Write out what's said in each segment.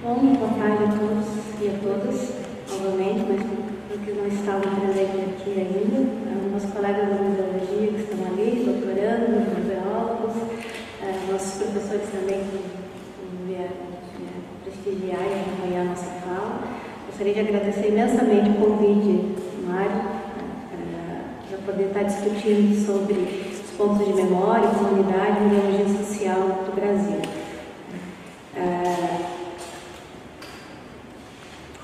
Bom, boa tarde a todos e a todas, novamente, mas porque não estavam presentes aqui ainda, meus colegas da museologia que estão ali, doutorandos, museólogos, nossos professores também que vieram prestigiar e acompanhar a nossa fala. Gostaria de agradecer imensamente o convite, Mário, para poder estar discutindo sobre os pontos de memória, comunidade e museologia social do Brasil.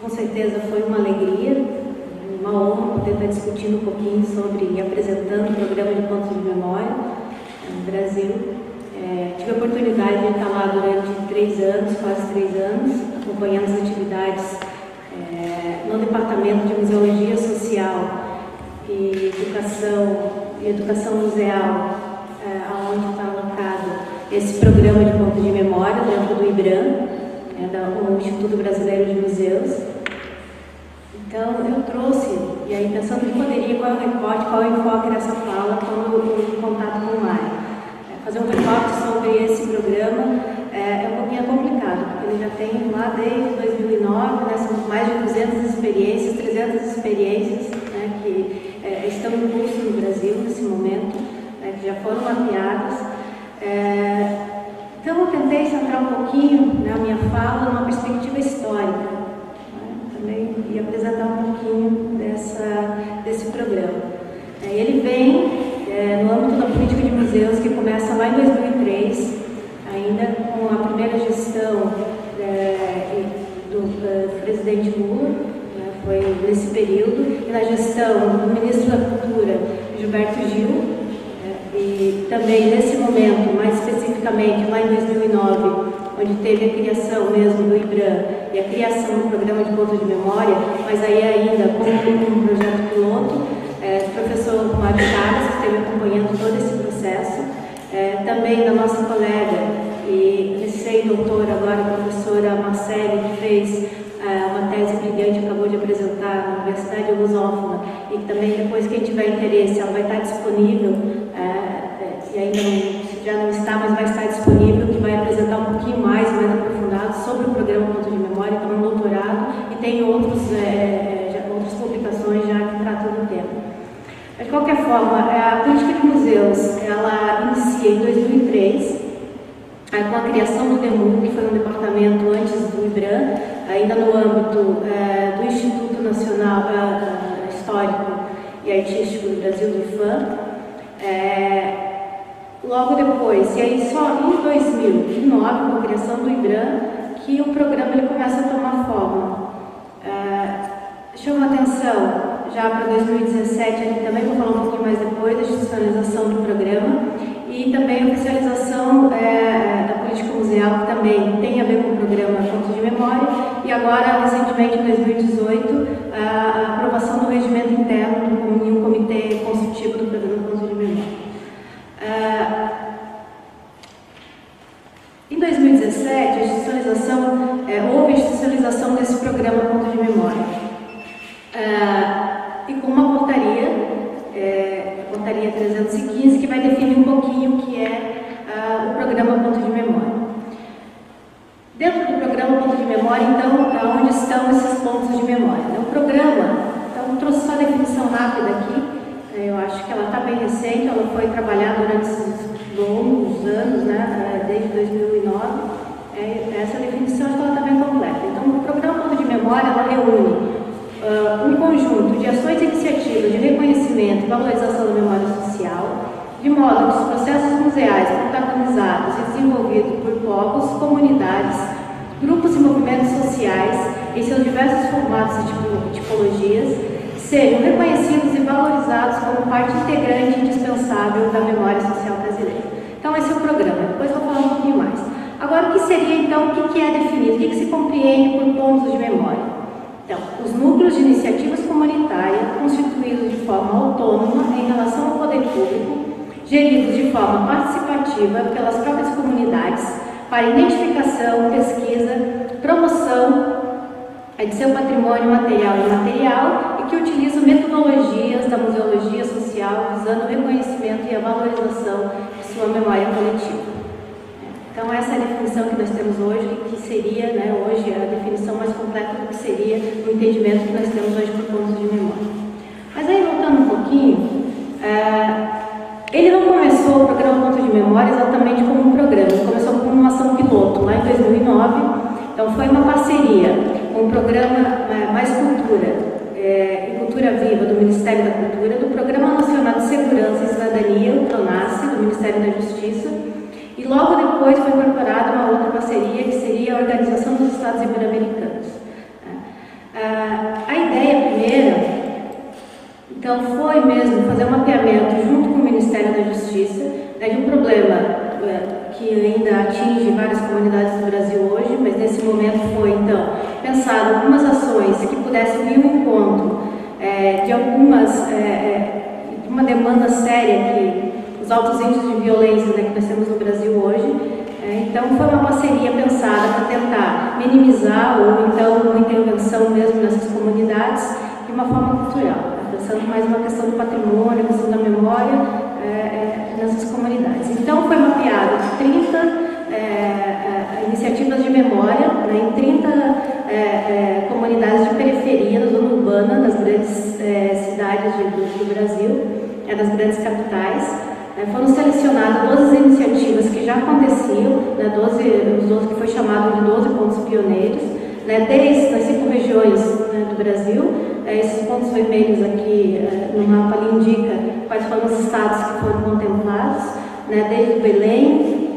Com certeza foi uma alegria, uma honra poder estar discutindo um pouquinho sobre e apresentando o programa de pontos de memória no Brasil. Tive a oportunidade de estar lá durante 3 anos, quase 3 anos, acompanhando as atividades no Departamento de Museologia Social e Educação Museal, onde está alocado esse programa de pontos de memória dentro do IBRAM, do Instituto Brasileiro de Museus. Então, eu trouxe, e aí pensando que poderia, qual é o recorte, qual é o enfoque dessa fala, quando eu em contato com o Mário. Fazer um recorte sobre esse programa é um pouquinho complicado, porque ele já tem lá desde 2009, são mais de 200 experiências, 300 experiências que estão em curso no Brasil nesse momento, que já foram mapeadas. Então, eu tentei centrar um pouquinho na minha fala numa perspectiva histórica, também, e apresentar um pouquinho desse programa. Ele vem no âmbito da política de museus, que começa lá em 2003, ainda com a primeira gestão do presidente Lula, foi nesse período, e na gestão do ministro da Cultura, Gilberto Gil. E também nesse momento, mais especificamente lá em 2009, onde teve a criação mesmo do IBRAM e a criação do programa de pontos de memória, mas aí ainda como um projeto piloto, do professor Mário Chagas, que esteve acompanhando todo esse processo, também da nossa colega e recém-doutora agora, a professora Marcele, que fez uma tese brilhante, acabou de apresentar na Universidade Lusófona, e que também depois, quem tiver interesse, ela vai estar disponível, e ainda já não está, mas vai estar disponível, que vai apresentar um pouquinho mais aprofundado sobre o programa Ponto de Memória, que é um doutorado, e tem outras publicações já que tratam do tema. Mas, de qualquer forma, a política de museus, ela inicia em 2003, com a criação do DEMU, que foi um departamento antes do IBRAM, ainda no âmbito do Instituto Nacional Histórico e Artístico do Brasil, do IFAM. Logo depois, e aí só em 2009, com a criação do IBRAM, que o programa ele começa a tomar forma. Chama atenção, já para 2017, ali também vou falar um pouquinho mais depois, da institucionalização do programa, e também a oficialização da política museal, que também tem a ver com o programa Pontos de Memória, e agora, recentemente, em 2018, a aprovação do regimento interno do Comitê Consultivo do programa Pontos de Memória. Em 2017, houve a institucionalização desse programa Ponto de Memória. E com uma portaria, a portaria 315, que vai definir um pouquinho o que é o programa Ponto de Memória. Dentro do programa Ponto de Memória, então, onde estão esses pontos de memória? O programa, então, trouxe só a definição rápida aqui, eu acho que ela está bem recente, ela foi trabalhada durante esses longos anos, desde 2009, essa definição está bem completa. Então, o programa Ponto de Memória, ela reúne um conjunto de ações e iniciativas de reconhecimento e valorização da memória social, de modo que os processos museais protagonizados e desenvolvidos por povos, comunidades, grupos e movimentos sociais, em seus diversos formatos e tipologias, sejam reconhecidos e valorizados como parte integrante e indispensável da memória social brasileira. Então, esse é o programa. Depois vou falar um pouquinho mais. Agora, o que seria, então, o que é definido? O que se compreende por pontos de memória? Então, os núcleos de iniciativas comunitárias constituídos de forma autônoma em relação ao poder público, geridos de forma participativa pelas próprias comunidades para identificação, pesquisa, promoção de seu patrimônio material e imaterial e que utilizam metodologias da museologia social visando o reconhecimento e a valorização de sua memória coletiva. Então, essa é a definição que nós temos hoje, que seria, né, hoje, a definição mais completa do que seria o entendimento que nós temos hoje por pontos de memória. Mas aí, voltando um pouquinho, ele não começou o programa Ponto de Memória exatamente como um programa, ele começou como uma ação piloto, lá em 2009. Então, foi uma parceria com o programa Mais Cultura e Cultura Viva do Ministério da Cultura, do Programa Nacional de Segurança e Cidadania, o PRONASSE, do Ministério da Justiça, e logo depois foi incorporada uma outra parceria, que seria a Organização dos Estados Ibero-Americanos. A ideia primeira, então, foi mesmo fazer um mapeamento junto com o Ministério da Justiça, né, de um problema que ainda atinge várias comunidades do Brasil hoje, mas nesse momento foi, então, pensado algumas ações que pudessem vir ao encontro de uma demanda séria que os altos índices de violência, né, que nós temos no Brasil hoje. Então, foi uma parceria pensada para tentar minimizar ou, então, uma intervenção mesmo nessas comunidades de uma forma cultural, pensando mais uma questão do patrimônio, a questão da memória nessas comunidades. Então, foi mapeado 30 iniciativas de memória, né, em 30 comunidades de periferia, da zona urbana, das grandes cidades do Brasil, das grandes capitais. Foram selecionadas 12 iniciativas que já aconteciam, né, 12 que foi chamado de 12 pontos pioneiros, né, desde as 5 regiões, né, do Brasil. Esses pontos vermelhos aqui no mapa ali indica quais foram os estados que foram contemplados, né, desde Belém,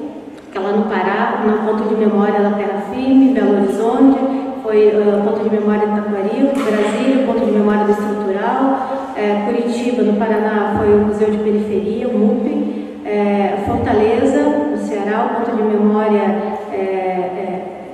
que é lá no Pará, no ponto de memória da Terra Firme, Belo Horizonte, foi o ponto de memória de Taquaril, Brasília, ponto de memória do Estrutural, Curitiba, no Paraná, foi o Museu de Periferia, o MUP, Fortaleza, no Ceará, o ponto de memória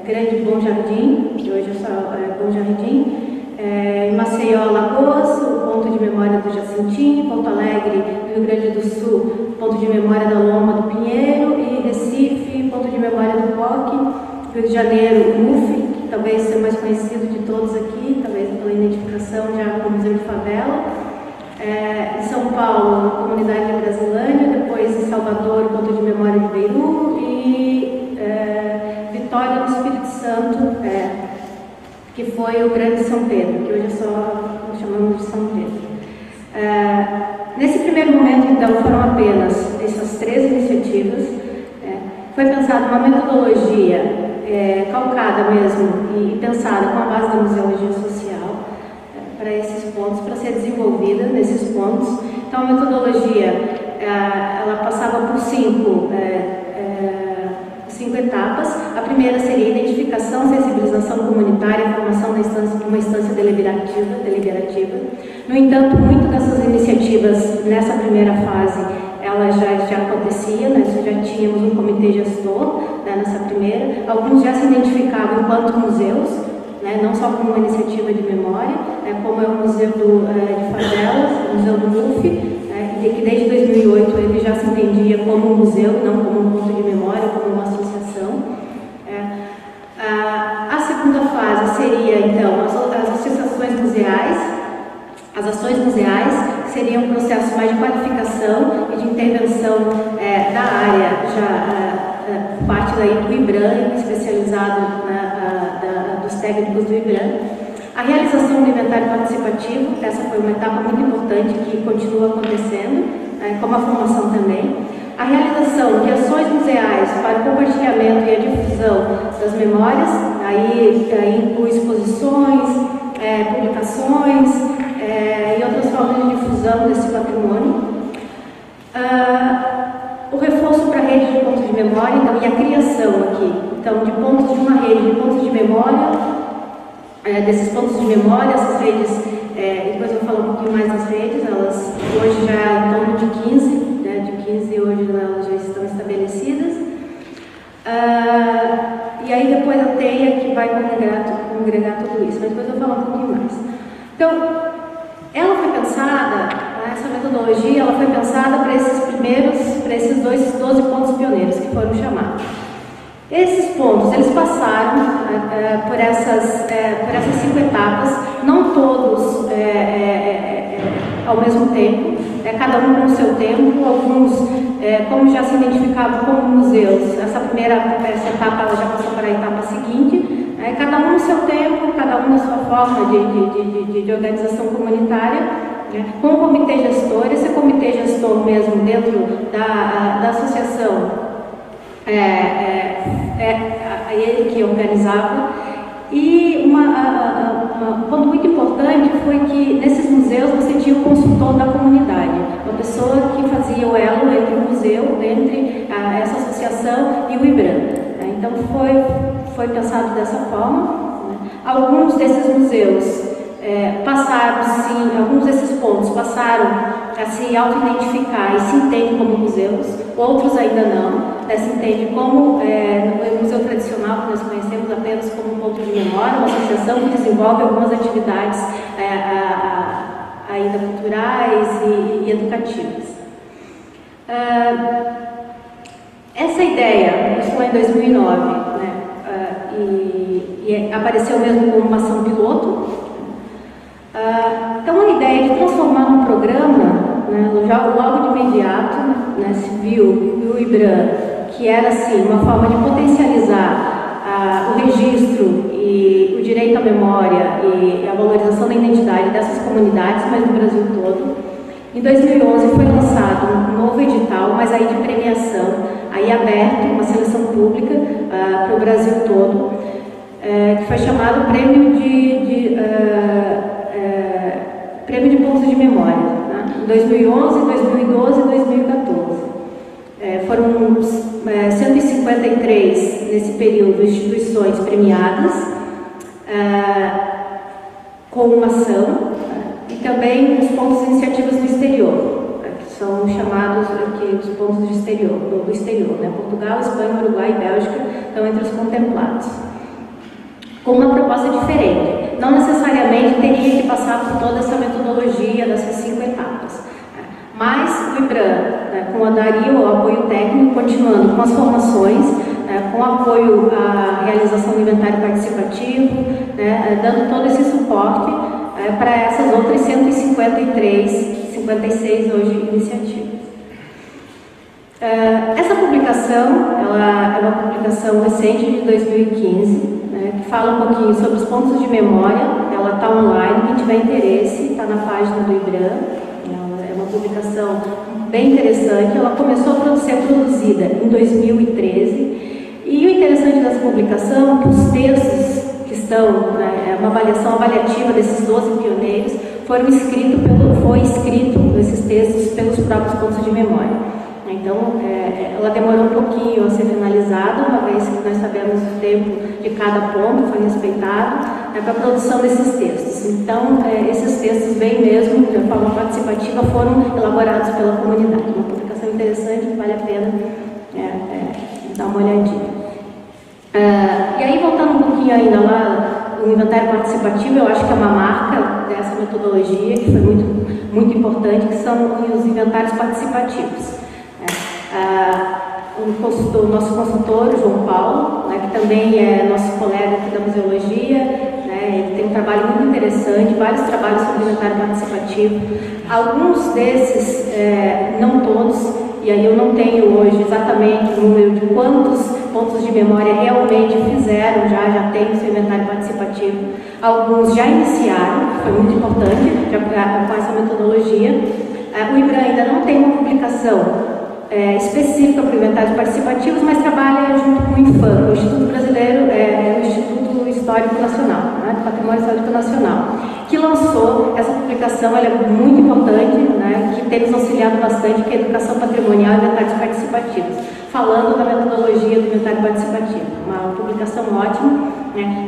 Grande Bom Jardim, que hoje é só Bom Jardim, em Maceió, Alagoas, o ponto de memória do Jacintinho, Porto Alegre, no Rio Grande do Sul, ponto de memória da Loma do Pinheiro, e Recife, ponto de memória do POC, Rio de Janeiro, o MUF, que talvez seja mais conhecido de todos aqui, talvez pela identificação já com o Museu de Favela. Em São Paulo, a comunidade de Brasilândia, depois em Salvador, o ponto de memória de Beiru, e Vitória, no Espírito Santo, que foi o Grande São Pedro, que hoje é só chamamos de São Pedro. Nesse primeiro momento, então, foram apenas essas 3 iniciativas. Foi pensada uma metodologia calcada mesmo e pensada com a base da museologia social para esses pontos, para ser desenvolvida nesses pontos. Então, a metodologia ela passava por 5 etapas. A primeira seria identificação, sensibilização comunitária, formação de uma instância deliberativa. No entanto, muitas dessas iniciativas, nessa primeira fase, elas já aconteciam, né? Já tínhamos um comitê gestor, né, nessa primeira. Alguns já se identificavam enquanto museus, né, não só como uma iniciativa de memória, como é o Museu de Favelas, o Museu do MUF, que desde 2008 ele já se entendia como um museu, não como um ponto de memória, como uma associação. A segunda fase seria, então, as associações museais, as ações museais, que seriam um processo mais de qualificação e de intervenção da área, já parte daí do IBRAM, especializado dos técnicos do IBRAM. A realização do inventário participativo, essa foi uma etapa muito importante que continua acontecendo, como a formação também. A realização de ações museais para o compartilhamento e a difusão das memórias, aí inclui exposições, publicações e outras formas de difusão desse patrimônio. O reforço para a rede de pontos de memória, então, e a criação aqui, então, de pontos de uma rede de pontos de memória, desses pontos de memória, essas redes, depois eu vou falar um pouquinho mais das redes, elas hoje já em torno de 15, né, de 15 hoje elas já estão estabelecidas. E aí depois a TEIA que vai congregar tudo isso, mas depois eu vou falar um pouquinho mais. Então, ela foi pensada, essa metodologia, ela foi pensada para esses 12 pontos pioneiros que foram chamados. Esses pontos, eles passaram por essas 5 etapas, não todos ao mesmo tempo, cada um com o seu tempo. Alguns, como já se identificavam como museus, essa etapa ela já passou para a etapa seguinte, cada um no seu tempo, cada um na sua forma de organização comunitária, com o comitê gestor. Esse comitê gestor mesmo dentro da associação, ele que organizava. E um ponto muito importante foi que nesses museus você tinha o consultor da comunidade, uma pessoa que fazia o elo entre o museu, entre essa associação e o IBRAM. Então foi pensado dessa forma. Alguns desses museus passaram, sim, alguns desses pontos passaram a se auto-identificar e se entendem como museus, outros ainda não, se entendem como no museu tradicional, que nós conhecemos apenas como um ponto de memória, uma associação que desenvolve algumas atividades ainda culturais e educativas. Essa ideia, isso lá em 2009, e apareceu mesmo como uma ação piloto. Então, a ideia de transformar num programa, logo de imediato, se viu o IBRAM, que era assim, uma forma de potencializar o registro e o direito à memória e a valorização da identidade dessas comunidades, mas no Brasil todo. Em 2011 foi lançado um novo edital, mas aí de premiação, aí aberto, uma seleção pública para o Brasil todo, que foi chamado Prêmio de Pontos de Memória, em 2011, 2012 e 2014. Foram 153 nesse período instituições premiadas com uma ação, e também os pontos de iniciativas do exterior, que são chamados aqui os pontos do exterior, Portugal, Espanha, Uruguai e Bélgica estão entre os contemplados, com uma proposta diferente. Não necessariamente teria que passar por toda essa metodologia dessas 5 etapas. Mas o IBRAM, com a DARI, o apoio técnico, continuando com as formações, com apoio à realização do inventário participativo, dando todo esse suporte para essas outras 56 hoje iniciativas. Essa publicação, ela é uma publicação recente de 2015, que fala um pouquinho sobre os pontos de memória. Ela está online, quem tiver interesse, está na página do IBRAM. É uma publicação bem interessante. Ela começou a ser produzida em 2013. E o interessante dessa publicação é que os textos que estão, uma avaliação avaliativa desses 12 pioneiros, foi escrito esses textos pelos próprios pontos de memória. Então, ela demorou um pouquinho a ser finalizada, uma vez que nós sabemos o tempo de cada ponto foi respeitado, para a produção desses textos. Então, esses textos, bem mesmo, de forma participativa, foram elaborados pela comunidade. Uma publicação interessante que vale a pena dar uma olhadinha. E aí, voltando um pouquinho ainda lá, o inventário participativo, eu acho que é uma marca dessa metodologia, que foi muito importante, que são os inventários participativos. O nosso consultor, o João Paulo, que também é nosso colega aqui da museologia, ele tem um trabalho muito interessante, vários trabalhos sobre inventário participativo. Alguns desses, não todos, e aí eu não tenho hoje exatamente o número de quantos pontos de memória realmente fizeram, já tem o seu inventário participativo. Alguns já iniciaram, que foi muito importante, com essa metodologia. O IBRAM ainda não tem uma publicação específica para inventários participativos, mas trabalha junto com o INFAM, o Instituto Brasileiro, o Instituto Histórico Nacional, do Patrimônio Histórico Nacional, que lançou essa publicação. Ela é muito importante, que tem nos auxiliado bastante, que é a Educação Patrimonial e Inventários Participativos, falando da metodologia do inventário participativo. Uma publicação ótima,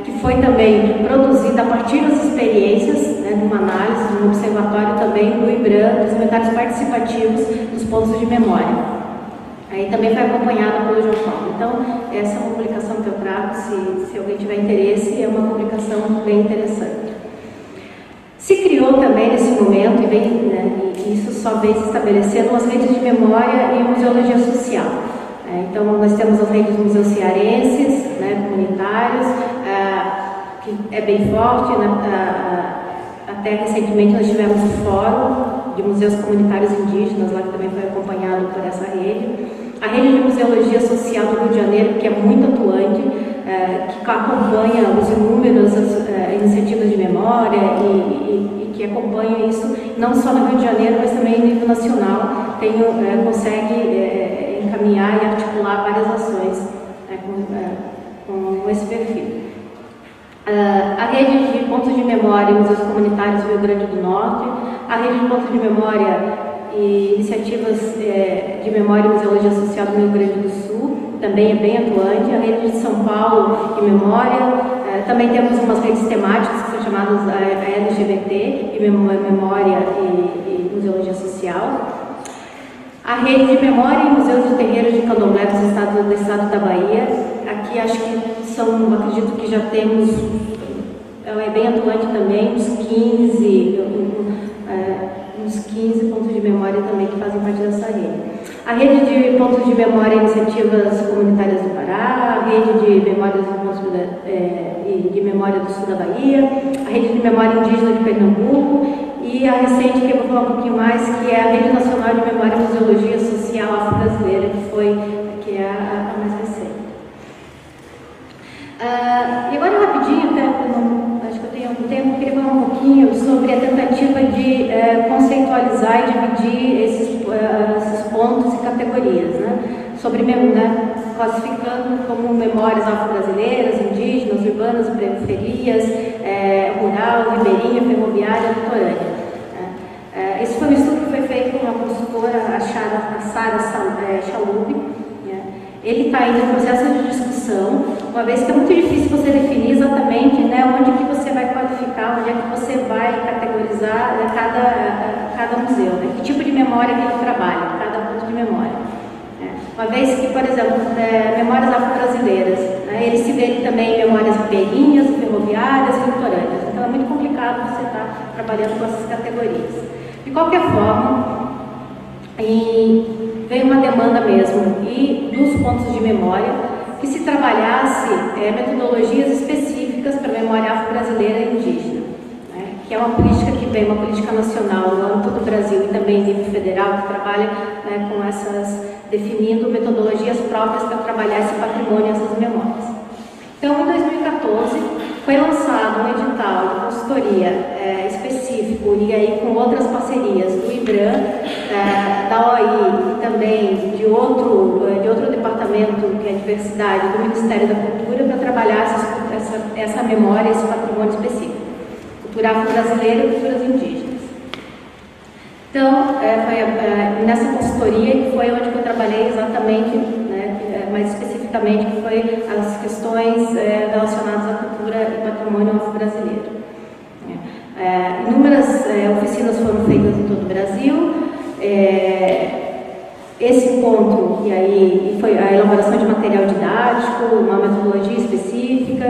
que foi também produzida a partir das experiências, de uma análise, de um observatório também do IBRAM, dos inventários participativos dos pontos de memória. Aí também foi acompanhada pelo João Paulo. Então, essa é uma publicação que eu trago, se alguém tiver interesse, é uma publicação bem interessante. Se criou também nesse momento, e isso só vem se estabelecendo, as redes de memória e museologia social. Então, nós temos as redes museus cearenses, comunitários, que é bem forte. Até recentemente nós tivemos um fórum de museus comunitários indígenas, lá que também foi acompanhado por essa rede. A rede de museologia social do Rio de Janeiro, que é muito atuante, que acompanha os inúmeros iniciativas de memória e que acompanha isso não só no Rio de Janeiro, mas também em nível nacional, consegue encaminhar e articular várias ações com esse perfil. A rede de pontos de memória e museus comunitários do Rio Grande do Norte, a rede de pontos de memória e iniciativas de memória e museologia social do Rio Grande do Sul, também é bem atuante, a rede de São Paulo de memória, também temos umas redes temáticas que são chamadas LGBT, e memória e museologia social. A rede de memória e museus de terreiros de candomblé do estado da Bahia, aqui acho que acredito que já temos, é bem atuante também, uns 15 pontos de memória também que fazem parte dessa rede. A rede de pontos de memória e iniciativas comunitárias do Pará, a rede de memórias de memória do sul da Bahia, a rede de memória indígena de Pernambuco e a recente, que eu vou falar um pouquinho mais, que é a Rede Nacional de Memória e Museologia Social Afro-Brasileira, que é a mais recente. E agora, rapidinho, acho que eu tenho algum tempo, queria falar um pouquinho sobre a tentativa de conceitualizar e dividir esses pontos e categorias, né? Classificando como memórias afro-brasileiras, indígenas, urbanas, periferias, rural, ribeirinha, ferroviária, litorânea. Esse foi um estudo que foi feito com uma consultora, a Sara Chalub. Ele está ainda em processo de discussão, uma vez que é muito difícil você definir exatamente, né, onde que você vai qualificar, onde é que você vai categorizar cada museu, né, que tipo de memória que ele trabalha, cada ponto de memória. Uma vez que, por exemplo, memórias afro-brasileiras, né, ele se vê também em memórias ribeirinhas, ferroviárias e litorâneas, então é muito complicado você estar trabalhando com essas categorias. De qualquer forma, veio uma demanda mesmo e dos pontos de memória que se trabalhasse metodologias específicas para a memória afro-brasileira e indígena, né, que é uma política que vem, uma política nacional no âmbito do Brasil e também em nível federal, que trabalha, né, com definindo metodologias próprias para trabalhar esse patrimônio, essas memórias. Então, em 2014, foi lançado um edital de consultoria específico, e aí com outras parcerias do IBRAM, da OI e também de outro departamento, que é a diversidade, do Ministério da Cultura, para trabalhar essa memória, esse patrimônio específico, cultura afro-brasileira e culturas indígenas. Então, foi nessa consultoria que foi onde eu trabalhei exatamente, né, mais especificamente, que foi as questões relacionadas à cultura e patrimônio afro-brasileiro. Inúmeras oficinas foram feitas em todo o Brasil. Esse ponto, e aí foi a elaboração de material didático, uma metodologia específica,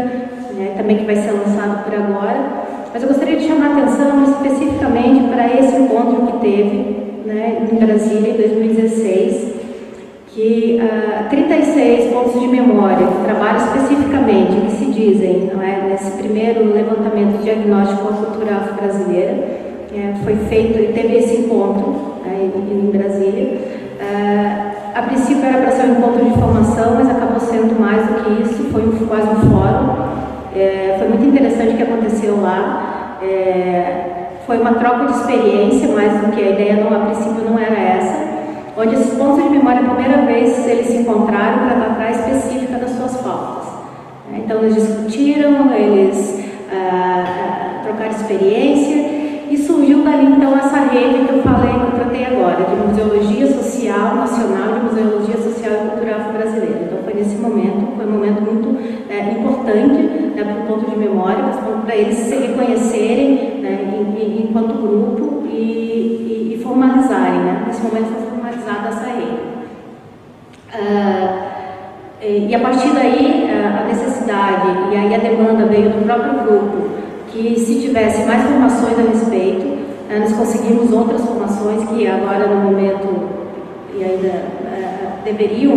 né, também que vai ser lançado por agora. Mas eu gostaria de chamar a atenção especificamente para esse encontro que teve, né, em Brasília, em 2016, que 36 pontos de memória que trabalham especificamente, que se dizem, não é, nesse primeiro levantamento diagnóstico da cultura afro-brasileira, foi feito e teve esse encontro, né, em Brasília. A princípio era para ser um encontro de formação, mas acabou sendo mais do que isso, foi quase um fórum. Foi muito interessante o que aconteceu lá. Foi uma troca de experiência, mais do que a ideia a princípio não era essa, onde esses pontos de memória, a primeira vez, eles se encontraram para tratar a específica das suas pautas. Então, eles discutiram, eles trocaram experiência, e surgiu dali, então, essa rede que eu tratei agora, de museologia social nacional, de museologia social e cultural afro-brasileira. Então, foi nesse momento, foi um momento muito importante, né, para o ponto de memória, para eles se reconhecerem, né, enquanto grupo e formalizarem, né? Nesse momento foi formalizada essa rede. E a partir daí, a necessidade e aí a demanda veio do próprio grupo, que se tivesse mais informações a respeito, nós conseguimos outras formações que agora no momento e ainda deveriam,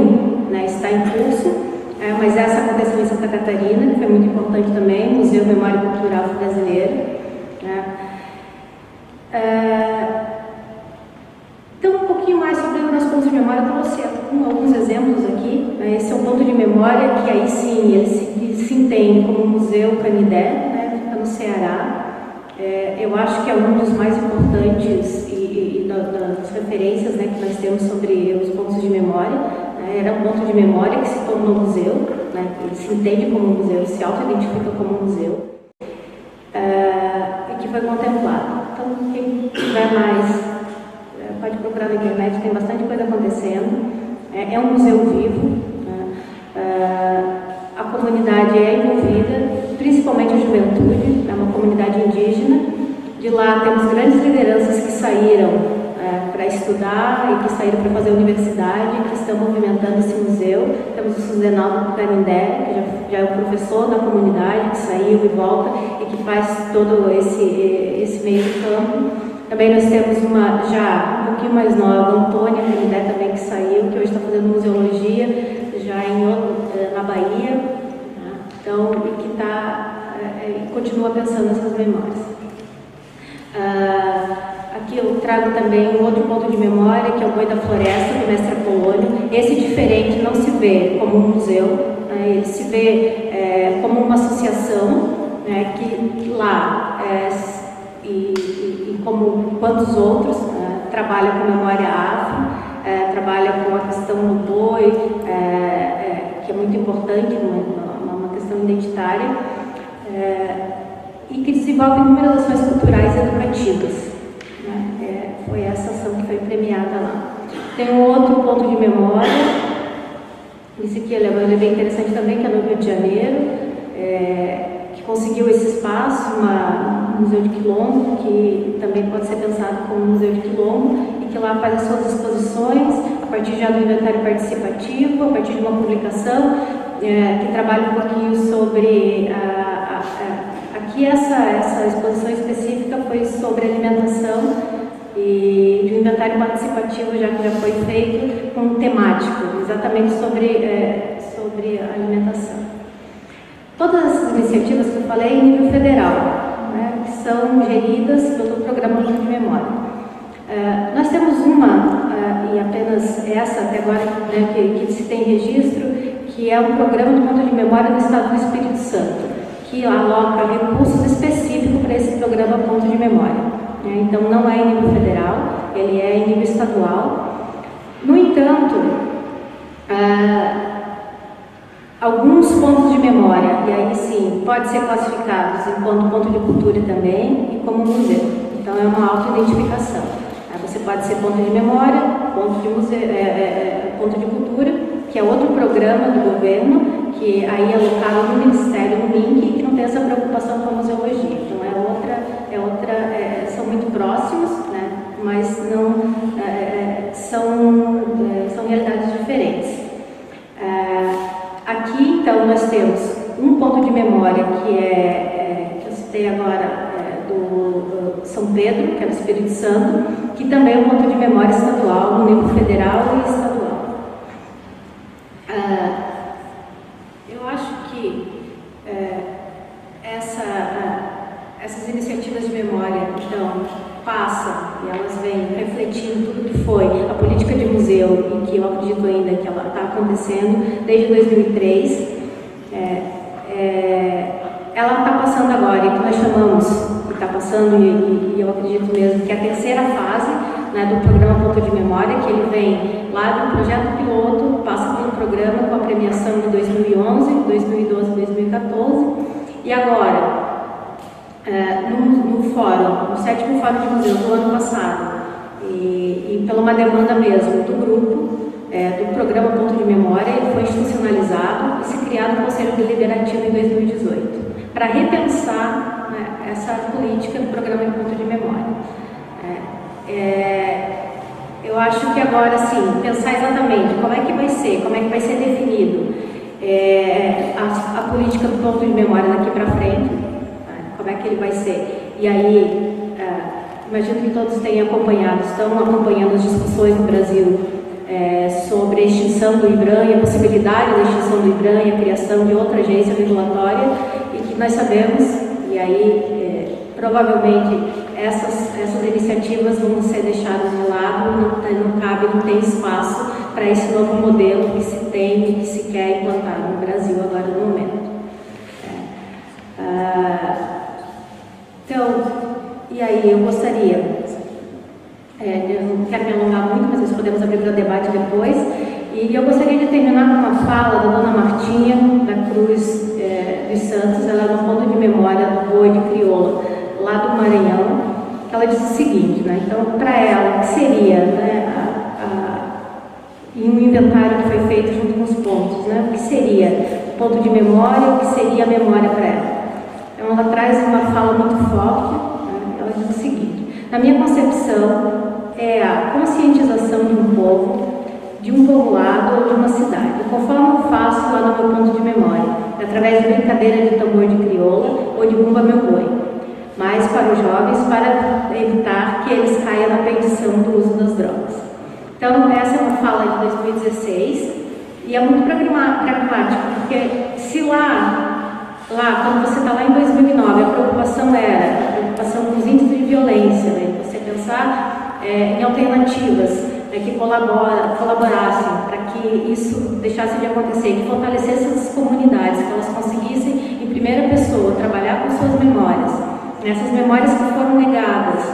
né, estar em curso, mas essa aconteceu em Santa Catarina, que foi muito importante também, Museu de Memória Cultural Brasileira. eu trouxe alguns exemplos aqui. Esse é um ponto de memória que aí sim ele se entende como o Museu Canidé, né, fica no Ceará. Eu acho que é um dos mais importantes e das referências, né, que nós temos sobre os pontos de memória. Era um ponto de memória que se tornou museu, né, ele se entende como um museu, ele se auto-identifica como um museu, e que foi contemplado. Então, quem tiver mais, pode procurar na internet, tem bastante coisa acontecendo. É um museu vivo, né? A comunidade é envolvida, principalmente a juventude, é uma comunidade indígena. De lá temos grandes lideranças que saíram para estudar e que saíram para fazer universidade, que estão movimentando esse museu. Temos o Suzenaldo Canindé, que já é o professor da comunidade, que saiu e volta e que faz todo esse meio de campo. Também nós temos uma já um pouquinho mais nova, Antônia Canindé, também que saiu, que hoje está fazendo museologia, já na Bahia, né? Então, e que continua pensando nessas memórias. Aqui eu trago também um outro ponto de memória, que é o Boi da Floresta, do mestre Apolônio. Esse diferente não se vê como um museu, né? Ele se vê como uma associação, né, que lá, e como quantos outros, trabalha com memória afro, trabalha com a questão do boi, que é muito importante, uma questão identitária, e que desenvolve inúmeras ações culturais e educativas. Foi essa ação que foi premiada lá. Tem um outro ponto de memória, esse aqui é bem interessante também, que é no Rio de Janeiro, que conseguiu esse espaço, um museu de quilombo, que também pode ser pensado como um museu de quilombo, e que lá faz as suas exposições, a partir já do inventário participativo, a partir de uma publicação, que trabalha um pouquinho sobre... Aqui essa exposição específica foi sobre alimentação, e de um inventário participativo já que já foi feito com temático, exatamente sobre a alimentação. Todas essas iniciativas que eu falei em nível federal, né, que são geridas pelo Programa Ponto de Memória. Nós temos uma, e apenas essa até agora, né, que se tem registro, que é um programa de ponto de memória no estado do Espírito Santo, que aloca recursos específicos para esse programa Ponto de Memória. Então, não é em nível federal, ele é em nível estadual. No entanto, alguns pontos de memória, e aí sim, pode ser classificados enquanto ponto de cultura também e como museu. Então, é uma auto-identificação. Você pode ser ponto de memória, ponto de museu, ponto de cultura, que é outro programa do governo, que aí é alocado no Ministério, no MINC, que não tem essa preocupação com a museologia. Então, são muito próximos, né? Mas não são realidades diferentes. Aqui, então, nós temos um ponto de memória que eu citei agora, do São Pedro, que é do Espírito Santo, que também é um ponto de memória estadual, no nível federal e estadual. Eu acho que essas iniciativas de memória, então, passam e elas vêm refletindo tudo que foi a política de museu, e que eu acredito ainda que ela está acontecendo desde 2003. Ela está passando agora, e que nós chamamos, que está passando, e eu acredito mesmo que é a terceira fase, né, do programa Ponto de Memória, que ele vem lá do projeto piloto, passa pelo programa com a premiação de 2011, 2012, 2014, e agora, no fórum, no 7º Fórum de Museus do ano passado, e pela uma demanda mesmo do grupo, do programa Ponto de Memória, ele foi institucionalizado e se criado um Conselho Deliberativo em 2018, para repensar, né, essa política do programa de Ponto de Memória. Eu acho que agora, sim, pensar exatamente como é que vai ser definido a política do ponto de memória daqui para frente, como é que ele vai ser. E aí, imagino que todos tenham estão acompanhando as discussões no Brasil sobre a extinção do IBRAM e a possibilidade da extinção do IBRAM e a criação de outra agência regulatória, e que nós sabemos, e aí provavelmente essas iniciativas vão ser deixadas de lado, não cabe, não tem espaço para esse novo modelo que se tem e que se quer implantar no Brasil agora no momento. Então, e aí eu gostaria, eu não quero me alongar muito, mas nós podemos abrir para o debate depois, e eu gostaria de terminar com uma fala da dona Martinha da Cruz dos Santos. Ela é um ponto de memória do boi de crioula lá do Maranhão, que ela diz o seguinte, né? Então, para ela, o que seria, né, em um inventário que foi feito junto com os pontos, né, o que seria o ponto de memória, o que seria a memória para ela? Então, ela traz uma fala muito forte, né? Ela diz o seguinte: na minha concepção, é a conscientização de um povo, de um povoado ou de uma cidade, conforme eu faço lá no meu ponto de memória, através de brincadeira de tambor de crioula ou de bumba meu boi, mas para os jovens, para evitar que eles caiam na perdição do uso das drogas. Então, essa é uma fala de 2016 e é muito pragmática, porque se lá quando você está lá em 2009, a preocupação era a preocupação com os índices de violência, né? Você pensar em alternativas, né, que colaborassem para que isso deixasse de acontecer, que fortalecesse as comunidades, que elas conseguissem, em primeira pessoa, trabalhar com suas memórias, essas memórias que foram negadas,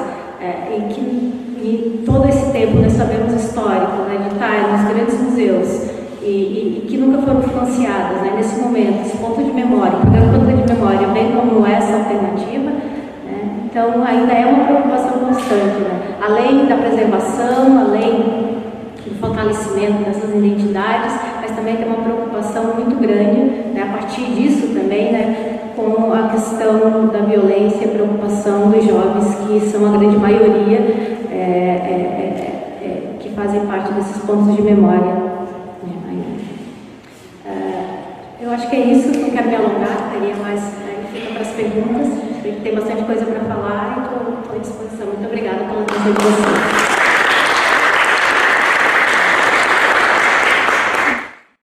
e todo esse tempo nós sabemos histórico, né, de estar nos grandes museus e que nunca foram financiadas, né, nesse momento, esse ponto de memória, o programa Ponto de Memória vem como essa alternativa, né, então ainda é uma preocupação constante, né, além da preservação, além do fortalecimento dessas identidades, mas também tem uma preocupação muito grande, né, a partir disso também, né, com a questão da violência e a preocupação dos jovens, que são a grande maioria, que fazem parte desses pontos de memória. Eu acho que é isso, não quero me alongar, teria mais, fica para as perguntas, tem bastante coisa para falar e estou à disposição. Muito obrigada pela atenção de vocês.